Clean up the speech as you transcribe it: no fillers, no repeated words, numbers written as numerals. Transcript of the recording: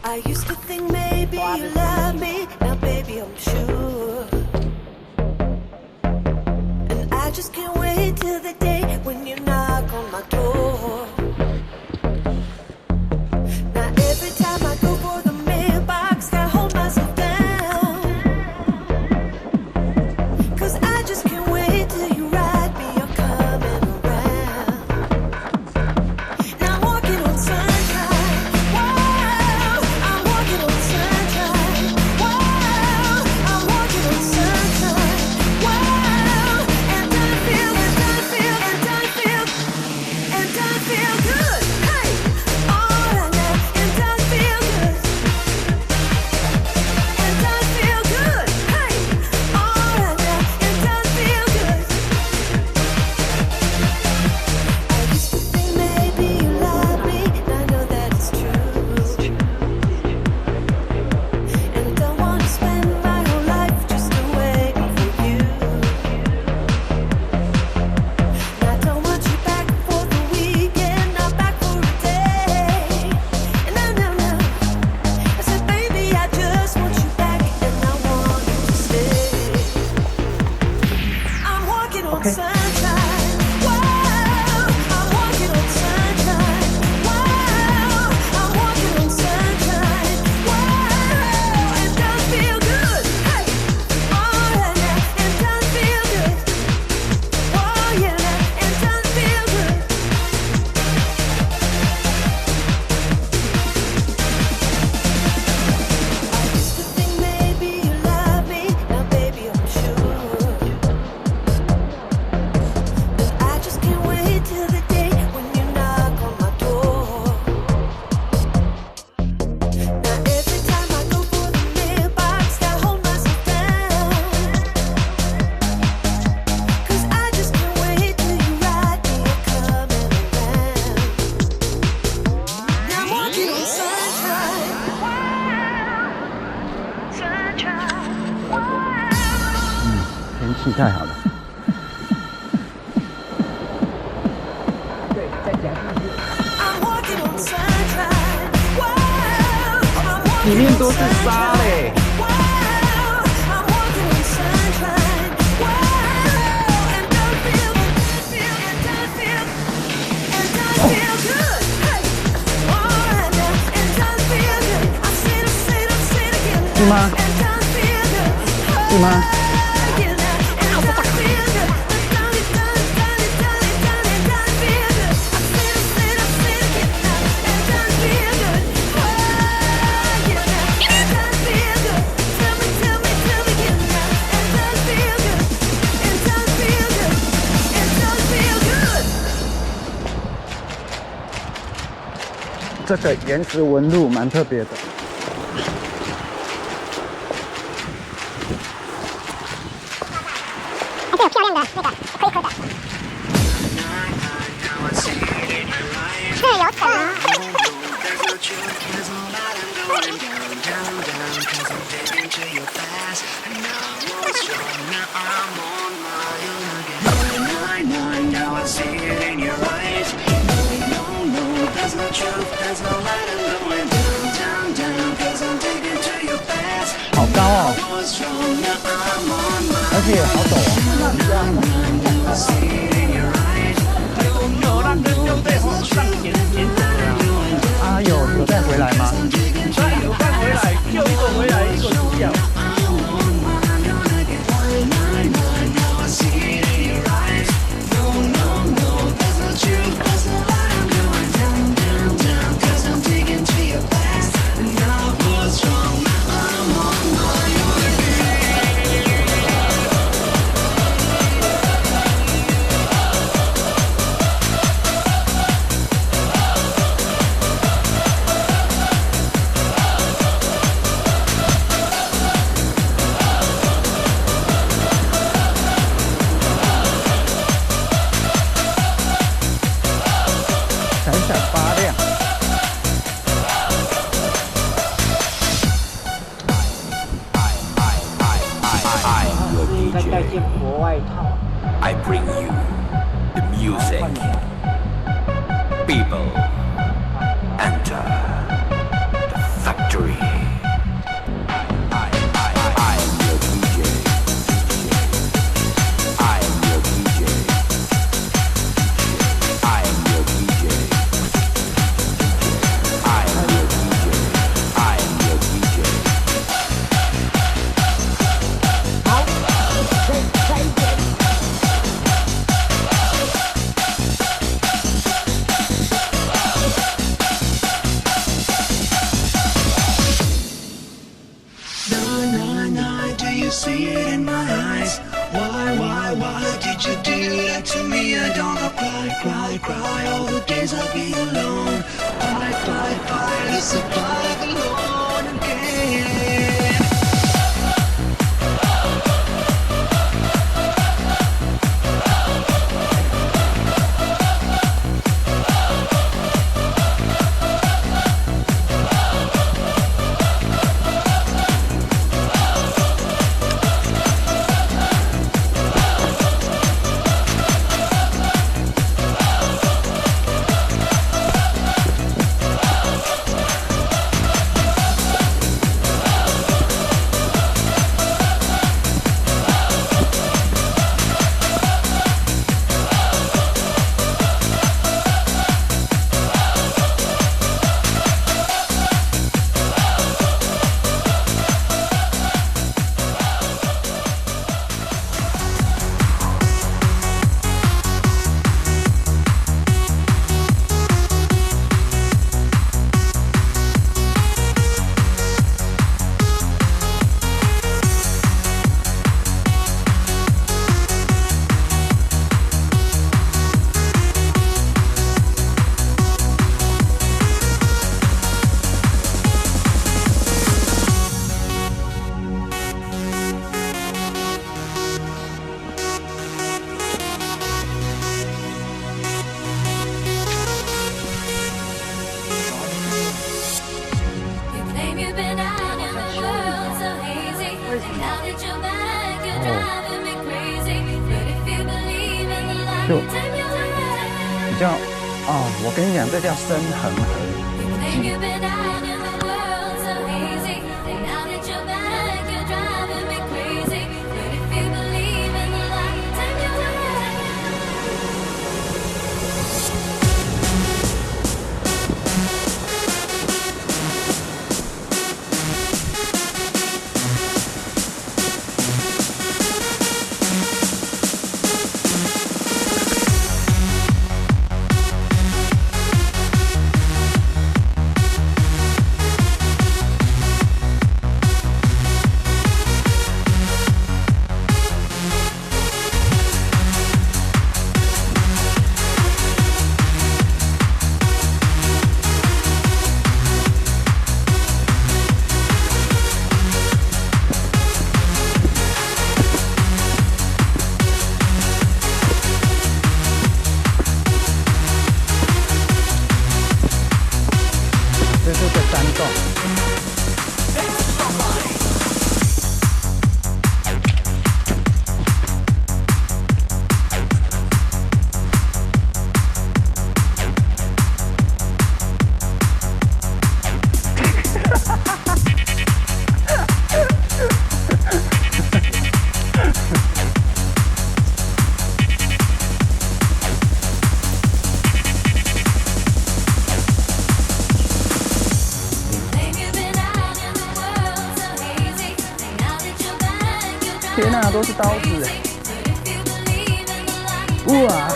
I used to think maybe you love me, now baby I'm sure. And I just can't wait till the day when you knock on my door. Now every time I go for the mailbox, I hold myself down, 'cause I just can't wait till you write me you're coming around. Now I'm walking on sunshine, wow, I'm walking on sunshine, wow, I'm walking on sunshine, wow, and I feel good, hey, all right now, and I feel good, and I feel good, hey, all right now, and I feel good. I used to think maybe you love me, I know that it's true, and I don't want to spend my whole life just waiting for you. And I don't want you back for the weekend, not back for a day. And no, I said, baby, I just want you back, and I want you to stay. I'm walking on sunshine, wow, I'm walking on sunshine, wow, I'm walking on sunshine, wow, it does feel good, hey, all right now, it does feel good, oh yeah, it does feel good. I used to think maybe you love me, now baby I'm sure. But I just can't wait till the day when you knock on my door. Now every time I go for the mailbox, I hold myself down, 'cause I just can't wait till you write me you're coming around. Now I'm walking on sunshine, sunshine, 天气太好了。I'm walking on sunshine, wow, I'm walking 里面都是沙嘞。 wow, I'm walking on sunshine, wow, and I feel good, hey, all right now, and I feel good. I said it again, 是吗？ and I feel good, 是吗？ again now, and I feel good. Done it, and I feel good. I said it again now, and I feel good, yeah now, and I feel good. Tell me again now, and I feel good, and I feel good, and I feel good. 这个岩石纹路蛮特别的。还是有漂亮的那个灰灰的。这有梗啊！好高哦，而且好陡哦。啊，有再回来吗？有再回来，又一个回来，一个出掉。I bring you the music. People enter the factory. I am your DJ. I am your DJ. I am your DJ. I am your DJ. I am your DJ. Do you see it in my eyes? Why did you do that to me? I don't know, cry all the days I'll be alone. Fight to survive alone again. You claim you've been out in the world so hazy. Now that you're back, you're driving me crazy. But if you believe in the light, time you'll arrive. 比较我跟你讲，这叫深恒河。 You claim you've been out in the world so hazy. Now that you're back, you're driving me crazy. But if you believe in the light, time you'll arrive. 这是个山洞。天哪，都是刀子！哇！